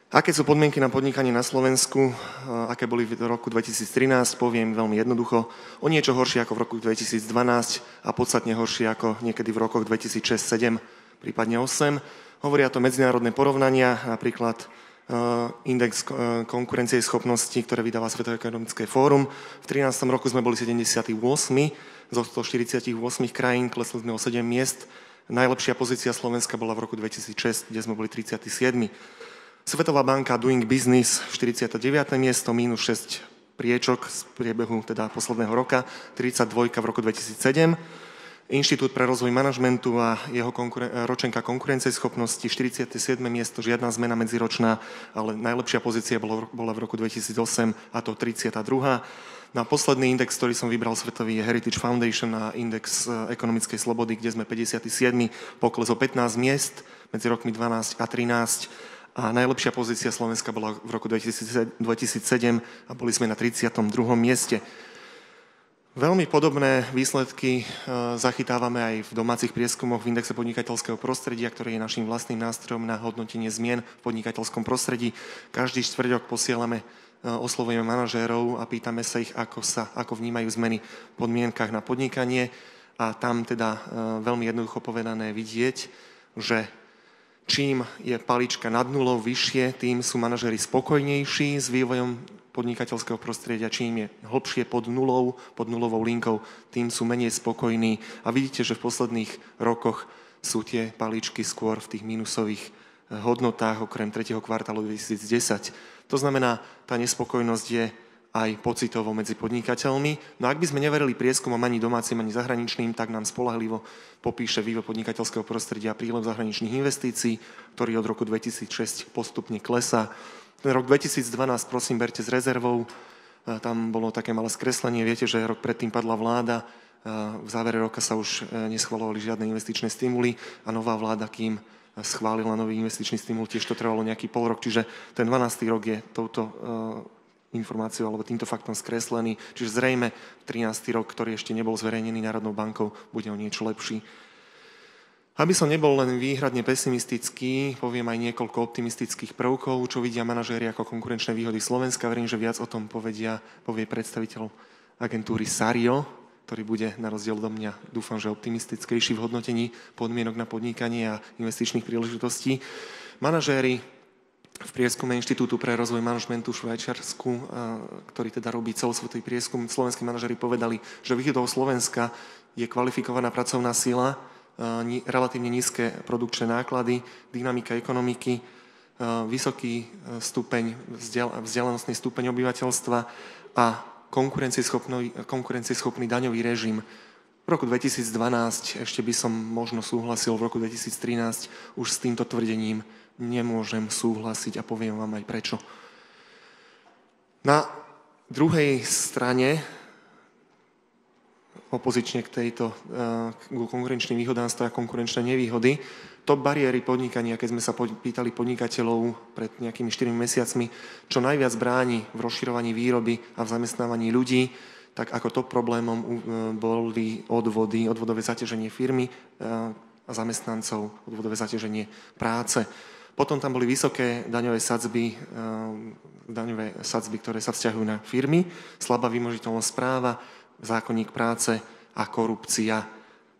Aké sú podmienky na podnikanie na Slovensku, aké boli v roku 2013, poviem veľmi jednoducho. O niečo horšie ako v roku 2012 a podstatne horšie ako niekedy v rokoch 2006, 2007, prípadne 2008. Hovoria to medzinárodné porovnania, napríklad index konkurencieschopnosti, ktoré vydáva Svetové ekonomické fórum. V 2013 roku sme boli 78. zo 148 krajín, klesli sme o 7 miest. Najlepšia pozícia Slovenska bola v roku 2006, kde sme boli 37. Svetová banka Doing Business 49. miesto, minus 6 priečok z priebehu teda posledného roka, 32 v roku 2007. Inštitút pre rozvoj manažmentu a jeho ročenka konkurencieschopnosti 47. miesto, žiadna zmena medziročná, ale najlepšia pozícia bola v roku 2008 a to 32. Na posledný index, ktorý som vybral svetový, je Heritage Foundation a index ekonomickej slobody, kde sme 57. pokles o 15 miest medzi rokmi 12 a 13. A najlepšia pozícia Slovenska bola v roku 2007 a boli sme na 32. mieste. Veľmi podobné výsledky zachytávame aj v domácich prieskumoch v indexe podnikateľského prostredia, ktorý je našim vlastným nástrojom na hodnotenie zmien v podnikateľskom prostredí. Každý štvrťrok posielame, oslovujeme manažérov a pýtame sa ich, ako vnímajú zmeny v podmienkach na podnikanie. A tam teda veľmi jednoducho povedané vidieť, že čím je palička nad nulou vyššie, tým sú manažéri spokojnejší s vývojom podnikateľského prostredia, čím je hlbšie pod nulovou linkou, tým sú menej spokojní. A vidíte, že v posledných rokoch sú tie paličky skôr v tých minusových hodnotách, okrem 3. kvartálu 2010. To znamená, tá nespokojnosť je aj pocitovo medzi podnikateľmi. No ak by sme neverili prieskumom ani domácim, ani zahraničným, tak nám spoľahlivo popíše vývoj podnikateľského prostredia prílev zahraničných investícií, ktorý od roku 2006 postupne klesá. Ten rok 2012, prosím, berte s rezervou. Tam bolo také malé skreslenie. Viete, že rok predtým padla vláda. V závere roka sa už neschvalovali žiadne investičné stimuly a nová vláda, kým schválila nový investičný stimul, tiež to trvalo nejaký pol rok. Čiže ten 12. rok je touto informáciou alebo týmto faktom skreslený. Čiže zrejme 13. rok, ktorý ešte nebol zverejnený Národnou bankou, bude o niečo lepší. Aby som nebol len výhradne pesimistický, poviem aj niekoľko optimistických prvkov, čo vidia manažéri ako konkurenčné výhody Slovenska. Verím, že viac o tom povie predstaviteľ agentúry Sario, ktorý bude na rozdiel do mňa, dúfam, že optimistickejší v hodnotení podmienok na podnikanie a investičných príležitostí. Manažéri v prieskume Inštitútu pre rozvoj manažmentu v Švajčiarsku, ktorý teda robí celosvetový prieskum, slovenskí manažéri povedali, že výhodou Slovenska je kvalifikovaná pracovná sila, relatívne nízke produkčné náklady, dynamika ekonomiky, vysoký stupeň, vzdelanostný stupeň obyvateľstva a konkurencieschopný daňový režim. V roku 2012 ešte by som možno súhlasil, v roku 2013 už s týmto tvrdením nemôžem súhlasiť a poviem vám aj prečo. Na druhej strane, opozične k tejto konkurenčným výhodám stoja konkurenčné nevýhody. Top bariéry podnikania, keď sme sa pýtali podnikateľov pred nejakými 4 mesiacmi, čo najviac bráni v rozširovaní výroby a v zamestnávaní ľudí, tak ako top problémom boli odvodové zaťaženie firmy a zamestnancov, odvodové zaťaženie práce. Potom tam boli vysoké daňové sadzby, ktoré sa vzťahujú na firmy, slabá vymožiteľnosť práva, zákonník práce a korupcia.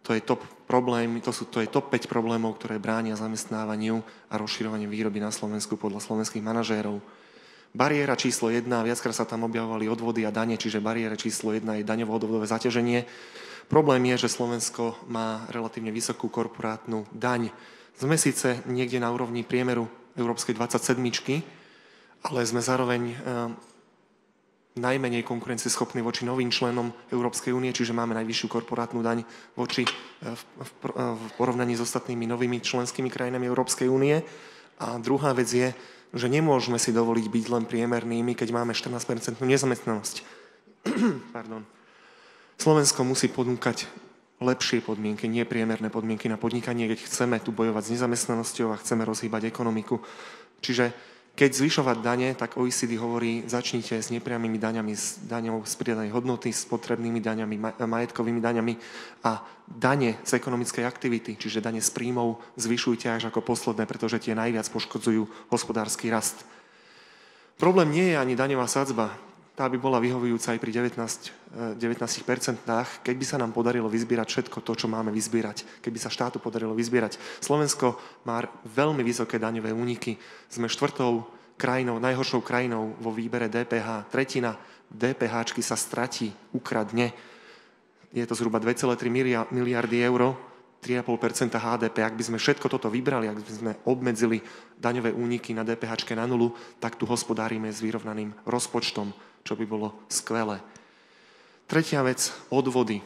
To je top problém, to je top 5 problémov, ktoré bránia zamestnávaniu a rozširovaniu výroby na Slovensku podľa slovenských manažérov. Bariéra číslo 1, viackrát sa tam objavovali odvody a dane, čiže bariéra číslo 1 je daňovo-odvodové zaťaženie. Problém je, že Slovensko má relatívne vysokú korporátnu daň. Sme síce niekde na úrovni priemeru Európskej 27, ale sme zároveň najmenej konkurencieschopní voči novým členom Európskej únie, čiže máme najvyššiu korporátnu daň v porovnaní s ostatnými novými členskými krajinami Európskej únie. A druhá vec je, že nemôžeme si dovoliť byť len priemernými, keď máme 14% nezamestnanosť. Pardon. Slovensko musí ponúkať lepšie podmienky, nie priemerné podmienky na podnikanie, keď chceme tu bojovať s nezamestnanosťou a chceme rozhýbať ekonomiku. Čiže keď zvyšovať dane, tak OECD hovorí, začnite s nepriamými daňami, s daňou z pridanej hodnoty, s potrebnými daňami, majetkovými daňami a dane z ekonomickej aktivity, čiže dane z príjmov, zvyšujte až ako posledné, pretože tie najviac poškodzujú hospodársky rast. Problém nie je ani daňová sadzba. Tá by bola vyhovujúca aj pri 19%, keď by sa nám podarilo vyzbierať všetko to, čo máme vyzbierať. Keby sa štátu podarilo vyzbierať. Slovensko má veľmi vysoké daňové úniky. Sme štvrtou krajinou, najhoršou krajinou vo výbere DPH. Tretina DPH-čky sa stratí, ukradne. Je to zhruba 2,3 miliardy eur, 3,5% HDP. Ak by sme všetko toto vybrali, ak by sme obmedzili daňové úniky na DPH na nulu, tak tu hospodárime s vyrovnaným rozpočtom, čo by bolo skvelé. Tretia vec, odvody.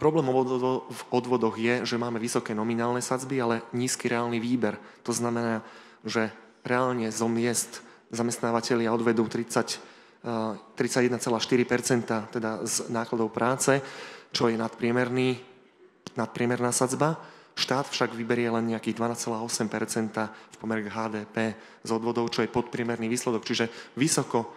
Problém v odvodoch je, že máme vysoké nominálne sadzby, ale nízky reálny výber. To znamená, že reálne zo miest zamestnávateľia odvedú 31,4%, teda z nákladov práce, čo je nadpriemerná sadzba. Štát však vyberie len nejakých 12,8% v pomere k HDP z odvodov, čo je podpriemerný výsledok. Čiže vysoko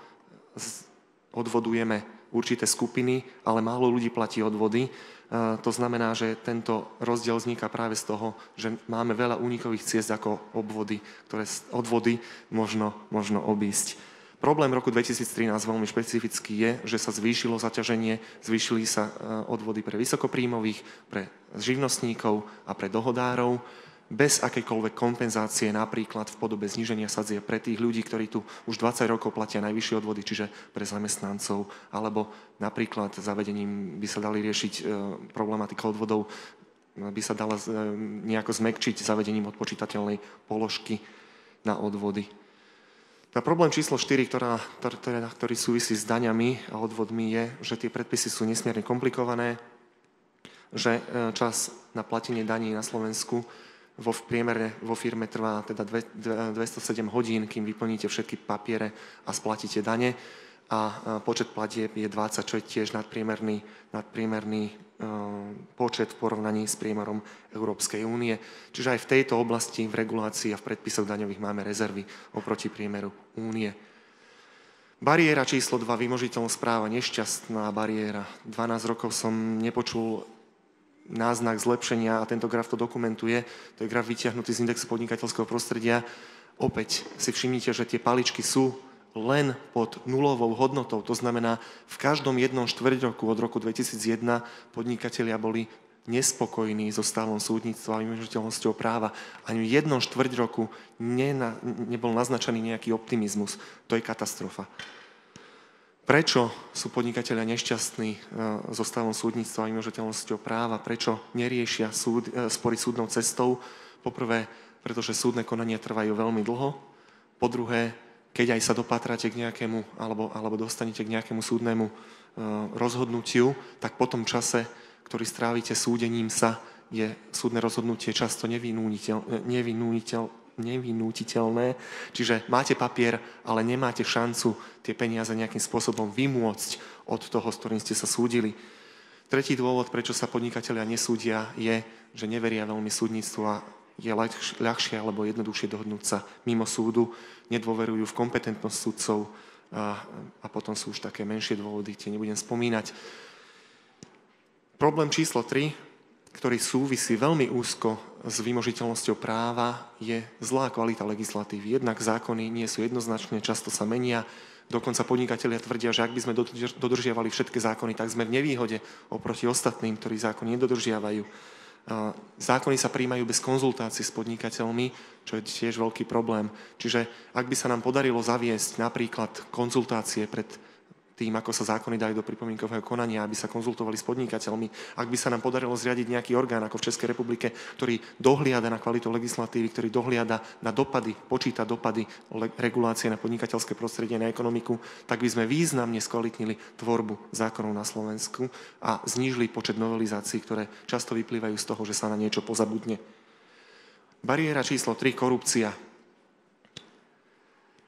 odvodujeme určité skupiny, ale málo ľudí platí odvody. To znamená, že tento rozdiel vzniká práve z toho, že máme veľa únikových ciest ako obvody, ktoré odvody možno obísť. Problém roku 2013 veľmi špecifický je, že sa zvýšilo zaťaženie, zvýšili sa odvody pre vysokopríjmových, pre živnostníkov a pre dohodárov, bez akejkoľvek kompenzácie, napríklad v podobe zníženia sadzie pre tých ľudí, ktorí tu už 20 rokov platia najvyššie odvody, čiže pre zamestnancov, alebo napríklad zavedením by sa dali riešiť problematika odvodov, by sa dala nejako zmäkčiť zavedením odpočítateľnej položky na odvody. A problém číslo 4, ktorý súvisí s daňami a odvodmi, je, že tie predpisy sú nesmierne komplikované, že čas na platenie daní na Slovensku vo firme trvá teda 207 hodín, kým vyplníte všetky papiere a splatíte dane a počet platieb je 20, čo je tiež nadpriemerný počet v porovnaní s priemerom Európskej únie. Čiže aj v tejto oblasti, v regulácii a v predpisoch daňových máme rezervy oproti priemeru únie. Bariéra číslo 2, vymožiteľnosť práva, nešťastná bariéra. 12 rokov som nepočul náznak zlepšenia a tento graf to dokumentuje. To je graf vytiahnutý z indexu podnikateľského prostredia. Opäť si všimnite, že tie paličky sú len pod nulovou hodnotou. To znamená, v každom jednom štvrťroku od roku 2001 podnikatelia boli nespokojní so stavom súdnictva a vymožiteľnosťou práva. Ani v jednom štvrťroku nebol naznačený nejaký optimizmus. To je katastrofa. Prečo sú podnikatelia nešťastní so stavom súdnictva a vymožiteľnosťou práva? Prečo neriešia spory súdnou cestou? Poprvé, pretože súdne konania trvajú veľmi dlho. Po druhé, keď aj sa dopátráte k nejakému, alebo dostanete k nejakému súdnemu rozhodnutiu, tak po tom čase, ktorý strávite súdením sa, je súdne rozhodnutie často nevynútiteľné. Čiže máte papier, ale nemáte šancu tie peniaze nejakým spôsobom vymôcť od toho, s ktorým ste sa súdili. Tretí dôvod, prečo sa podnikatelia nesúdia, je, že neveria veľmi súdnictvu a je ľahšie alebo jednoduchšie dohodnúť sa mimo súdu, nedôverujú v kompetentnosť sudcov a potom sú už také menšie dôvody, tie nebudem spomínať. Problém číslo 3, ktorý súvisí veľmi úzko s vymožiteľnosťou práva, je zlá kvalita legislatívy. Jednak zákony nie sú jednoznačné, často sa menia. Dokonca podnikatelia tvrdia, že ak by sme dodržiavali všetky zákony, tak sme v nevýhode oproti ostatným, ktorí zákony nedodržiavajú. Zákony sa prijímajú bez konzultácií s podnikateľmi, čo je tiež veľký problém. Čiže ak by sa nám podarilo zaviesť napríklad konzultácie pred tým, ako sa zákony dajú do pripomienkového konania, aby sa konzultovali s podnikateľmi, ak by sa nám podarilo zriadiť nejaký orgán, ako v Českej republike, ktorý dohliada na kvalitu legislatívy, ktorý dohliada na dopady, počíta dopady regulácie na podnikateľské prostredie, na ekonomiku, tak by sme významne skvalitnili tvorbu zákonov na Slovensku a znížili počet novelizácií, ktoré často vyplývajú z toho, že sa na niečo pozabudne. Bariéra číslo 3, korupcia.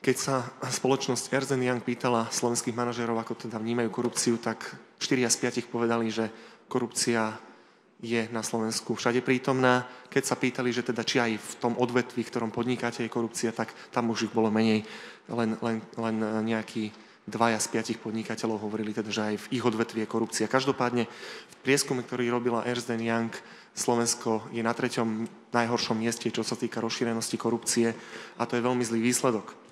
Keď sa spoločnosť Ernst & Young pýtala slovenských manažérov, ako teda vnímajú korupciu, tak 4 z 5 povedali, že korupcia je na Slovensku všade prítomná. Keď sa pýtali, že teda či aj v tom odvetví, v ktorom podnikáte, je korupcia, tak tam už ich bolo menej. Len nejakí 2 z 5 podnikateľov hovorili teda, že aj v ich odvetví je korupcia. Každopádne v prieskume, ktorý robila Ernst & Young, Slovensko je na 3. najhoršom mieste, čo sa týka rozšírenosti korupcie, a to je veľmi zlý výsledok.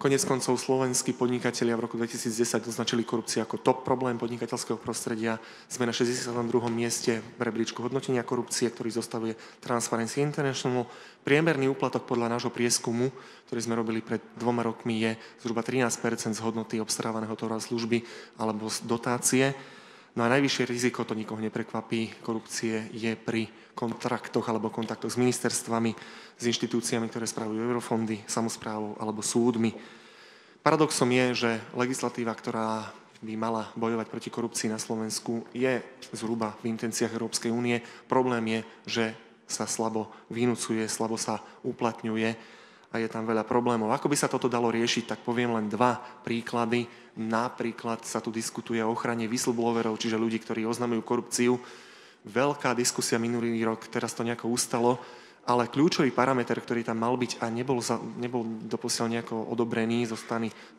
Konec koncov slovenskí podnikatelia v roku 2010 označili korupciu ako top problém podnikateľského prostredia. Sme na 62. mieste v rebríčku hodnotenia korupcie, ktorý zostavuje Transparency International. Priemerný úplatok podľa nášho prieskumu, ktorý sme robili pred 2 rokmi, je zhruba 13% z hodnoty obstarávaného tovaru a služby alebo z dotácie. No a najvyššie riziko, to nikoho neprekvapí, korupcie je pri kontraktoch alebo kontaktoch s ministerstvami, s inštitúciami, ktoré spravujú eurofondy, samosprávou alebo súdmi. Paradoxom je, že legislatíva, ktorá by mala bojovať proti korupcii na Slovensku, je zhruba v intenciách Európskej únie. Problém je, že sa slabo vynúcuje, slabo sa uplatňuje a je tam veľa problémov. Ako by sa toto dalo riešiť, tak poviem len 2 príklady. Napríklad sa tu diskutuje o ochrane whistleblowerov, čiže ľudí, ktorí oznamujú korupciu. Veľká diskusia minulý rok, teraz to nejako ustalo, ale kľúčový parameter, ktorý tam mal byť a nebol doposiaľ nejako odobrený zo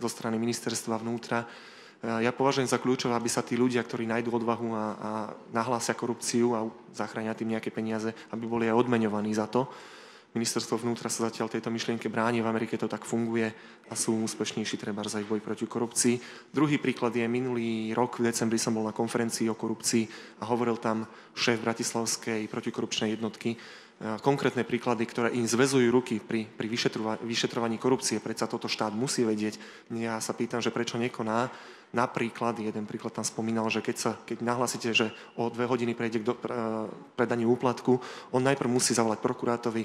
strany ministerstva vnútra, ja považujem za kľúčové, aby sa tí ľudia, ktorí nájdú odvahu a nahlásia korupciu a zachránia tým nejaké peniaze, aby boli aj odmeňovaní za to. Ministerstvo vnútra sa zatiaľ tejto myšlienke bráni, v Amerike to tak funguje a sú úspešnejší trebárs aj v boji proti korupcii. Druhý príklad je minulý rok, v decembri som bol na konferencii o korupcii a hovoril tam šéf bratislavskej protikorupčnej jednotky. Konkrétne príklady, ktoré im zväzujú ruky pri vyšetrovaní korupcie, predsa toto štát musí vedieť. Ja sa pýtam, že prečo nekoná. Napríklad, jeden príklad tam spomínal, že keď nahlásite, že o 2 hodiny prejde k predaniu úplatku, on najprv musí zavolať prokurátor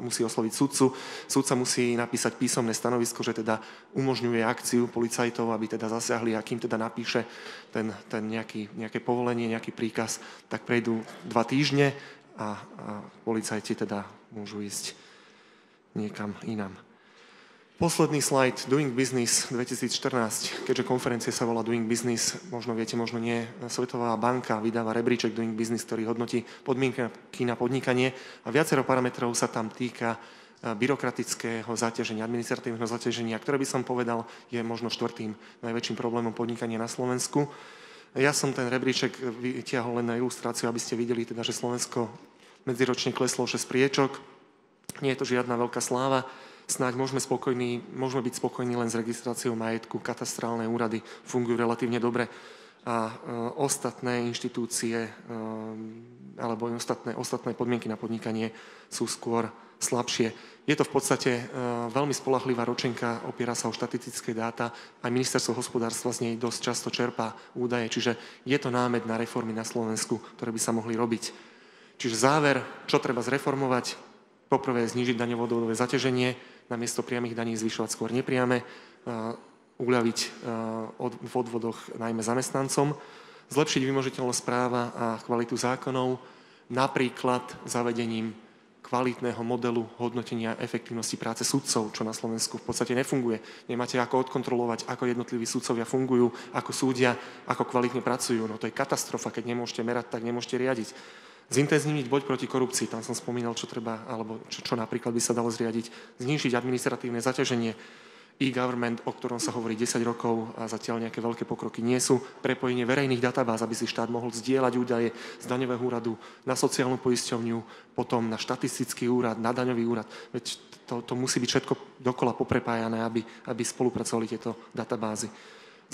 musí osloviť sudcu, sudca musí napísať písomné stanovisko, že teda umožňuje akciu policajtov, aby teda zasiahli, a kým teda napíše nejaké povolenie, nejaký príkaz, tak prejdú 2 týždne a policajti teda môžu ísť niekam inam. Posledný slajd, Doing Business 2014, keďže konferencia sa volá Doing Business, možno viete, možno nie, Svetová banka vydáva rebríček Doing Business, ktorý hodnotí podmienky na podnikanie a viacero parametrov sa tam týka byrokratického zaťaženia, administratívneho zaťaženia, ktoré by som povedal je možno 4. najväčším problémom podnikania na Slovensku. Ja som ten rebríček vytiahol len na ilustráciu, aby ste videli, teda, že Slovensko medziročne kleslo 6 priečok. Nie je to žiadna veľká sláva. Snáď môžeme byť spokojní len s registráciou majetku. Katastrálne úrady fungujú relatívne dobre a ostatné inštitúcie alebo ostatné podmienky na podnikanie sú skôr slabšie. Je to v podstate veľmi spoľahlivá ročenka, opiera sa o štatistické dáta, aj ministerstvo hospodárstva z nej dosť často čerpá údaje, čiže je to námed na reformy na Slovensku, ktoré by sa mohli robiť. Čiže záver, čo treba zreformovať? Poprvé znížiť daňovo-odvodové zaťaženie, namiesto priamych daní zvyšovať skôr nepriame, uľaviť v odvodoch najmä zamestnancom, zlepšiť vymožiteľnosť práva a kvalitu zákonov, napríklad zavedením kvalitného modelu hodnotenia efektívnosti práce sudcov, čo na Slovensku v podstate nefunguje. Nemáte ako odkontrolovať, ako jednotliví sudcovia fungujú, ako súdia, ako kvalitne pracujú. No to je katastrofa, keď nemôžete merať, tak nemôžete riadiť. Zintenzívniť boj proti korupcii, tam som spomínal, čo treba, alebo čo napríklad by sa dalo zriadiť. Znížiť administratívne zaťaženie, e-government, o ktorom sa hovorí 10 rokov a zatiaľ nejaké veľké pokroky nie sú. Prepojenie verejných databáz, aby si štát mohol zdieľať údaje z daňového úradu na sociálnu poisťovňu, potom na štatistický úrad, na daňový úrad. Veď to musí byť všetko dokola poprepájané, aby spolupracovali tieto databázy.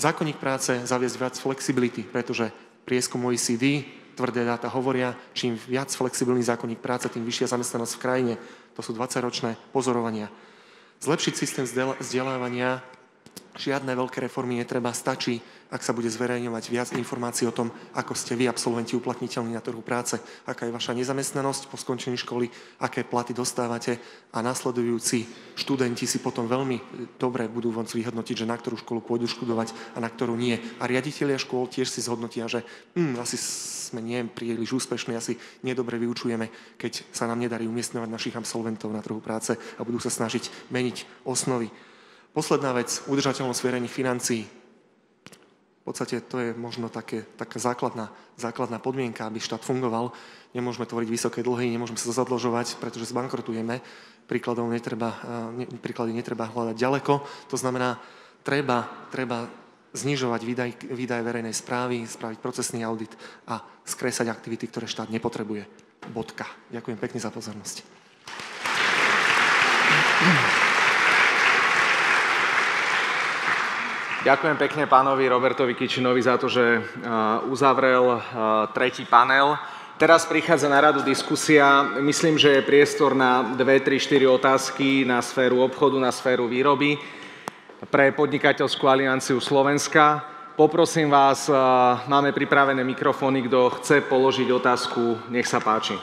Zákonník práce, zaviesť viac flexibility, pretože prieskum OECD, tvrdé dáta hovoria, čím viac flexibilný zákonník práce, tým vyššia zamestnanosť v krajine. To sú 20-ročné pozorovania. Zlepšiť systém vzdelávania, žiadne veľké reformy netreba, stačí, ak sa bude zverejňovať viac informácií o tom, ako ste vy, absolventi, uplatniteľní na trhu práce, aká je vaša nezamestnanosť po skončení školy, aké platy dostávate a nasledujúci študenti si potom veľmi dobre budú môcť vyhodnotiť, že na ktorú školu pôjdu študovať a na ktorú nie. A riaditelia škôl tiež si zhodnotia, že asi sme nie príliš úspešní, asi nedobre vyučujeme, keď sa nám nedarí umiestňovať našich absolventov na trhu práce a budú sa snažiť meniť osnovy. Posledná vec, udržateľnosť verejných financií. V podstate to je možno taká základná podmienka, aby štát fungoval. Nemôžeme tvoriť vysoké dlhy, nemôžeme sa zadlžovať, pretože zbankrotujeme. Príklady netreba hľadať ďaleko. To znamená, treba znižovať výdaje verejnej správy, spraviť procesný audit a skresať aktivity, ktoré štát nepotrebuje. Bodka. Ďakujem pekne za pozornosť. Ďakujem pekne pánovi Robertovi Kičinovi za to, že uzavrel tretí panel. Teraz prichádza na radu diskusia. Myslím, že je priestor na 2, 3, 4 otázky na sféru obchodu, na sféru výroby pre Podnikateľskú alianciu Slovenska. Poprosím vás, máme pripravené mikrofóny, kto chce položiť otázku, nech sa páči.